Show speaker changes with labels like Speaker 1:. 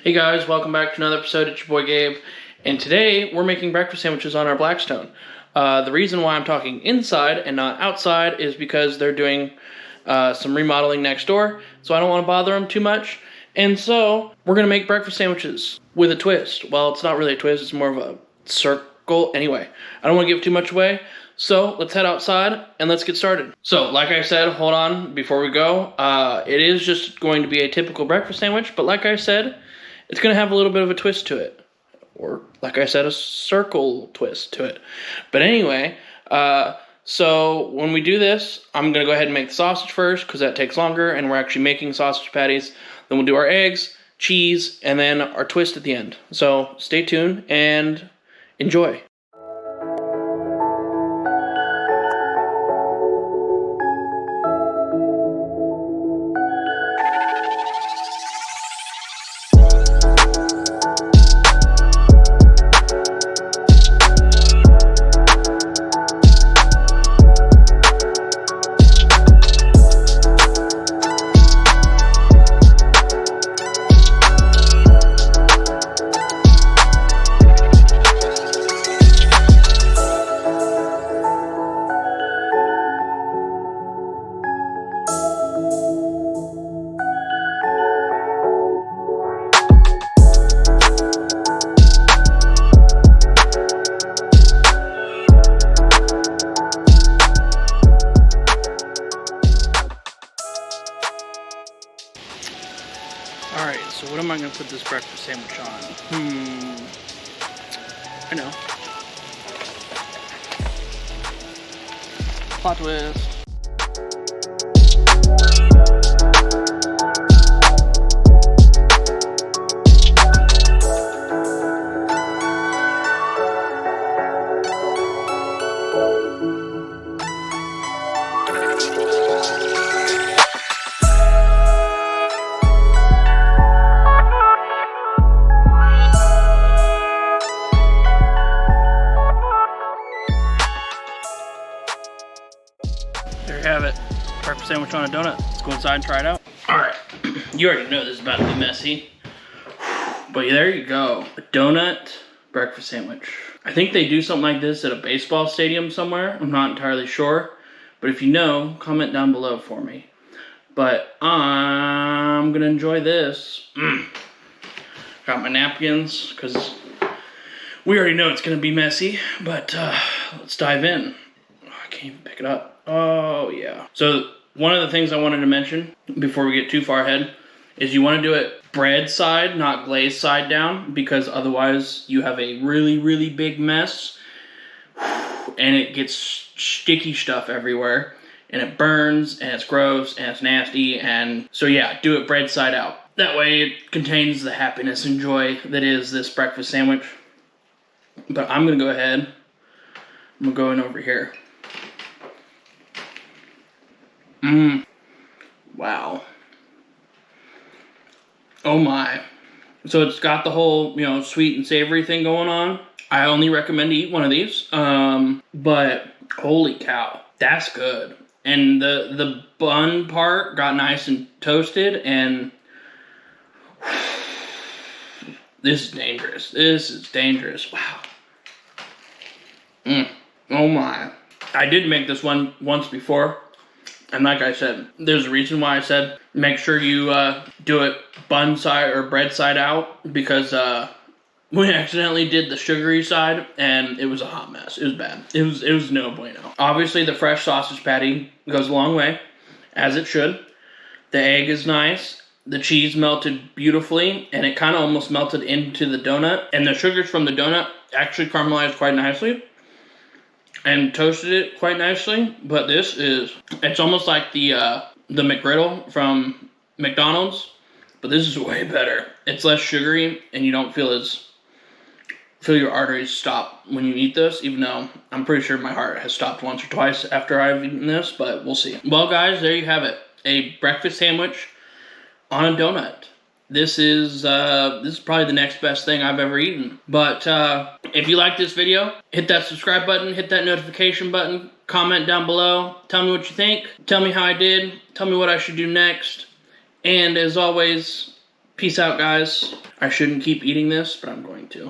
Speaker 1: Hey guys, welcome back to another episode. It's your boy Gabe, and today we're making breakfast sandwiches on our Blackstone. The reason why I'm talking inside and not outside is because they're doing some remodeling next door, so I don't want to bother them too much. And so we're going to make breakfast sandwiches with a twist. Well, it's not really a twist, it's more of a circle. Anyway, I don't want to give too much away, so let's head outside and let's get started. So, like I said, hold on before we go. It is just going to be a typical breakfast sandwich, but like I said, it's going to have a little bit of a twist to it. Or, like I said, a circle twist to it. But anyway, so when we do this, I'm going to go ahead and make the sausage first, because that takes longer, and we're actually making sausage patties. Then we'll do our eggs, cheese, and then our twist at the end. So stay tuned and enjoy. Alright, so what am I going to put this breakfast sandwich on? I know. Plot twist. There you have it. Breakfast sandwich on a donut. Let's go inside and try it out. Alright, you already know this is about to be messy. But there you go. A donut breakfast sandwich. I think they do something like this at a baseball stadium somewhere. I'm not entirely sure. But if you know, comment down below for me. But I'm gonna enjoy this. Got my napkins, because we already know it's gonna be messy. But let's dive in. Oh, I can't even pick it up. Oh, yeah. So, one of the things I wanted to mention before we get too far ahead is you want to do it bread side, not glazed side down, because otherwise you have a really, really big mess, and it gets sticky stuff everywhere, and it burns, and it's gross, and it's nasty, and so yeah, do it bread side out. That way it contains the happiness and joy that is this breakfast sandwich. But I'm going to go ahead, I'm going to go in over here. Wow. Oh my. So it's got the whole, sweet and savory thing going on. I only recommend to eat one of these. But holy cow, that's good. And the bun part got nice and toasted, and this is dangerous. This is dangerous. Wow. Oh my. I did make this one once before. And like I said, there's a reason why I said make sure you do it bun side or bread side out, because we accidentally did the sugary side and it was a hot mess. It was bad. It was no bueno. Obviously, the fresh sausage patty goes a long way, as it should. The egg is nice. The cheese melted beautifully, and it kind of almost melted into the donut. And the sugars from the donut actually caramelized quite nicely and toasted it quite nicely. But this is, it's almost like the McGriddle from McDonald's, but this is way better. It's less sugary, and you don't feel your arteries stop when you eat this, even though I'm pretty sure my heart has stopped once or twice after I've eaten this, but we'll see. Well guys, there you have it. A breakfast sandwich on a donut. This is probably the next best thing I've ever eaten. But if you like this video, hit that subscribe button, hit that notification button, comment down below, tell me what you think, tell me how I did, tell me what I should do next, and as always, Peace out, guys. I shouldn't keep eating this, but I'm going to.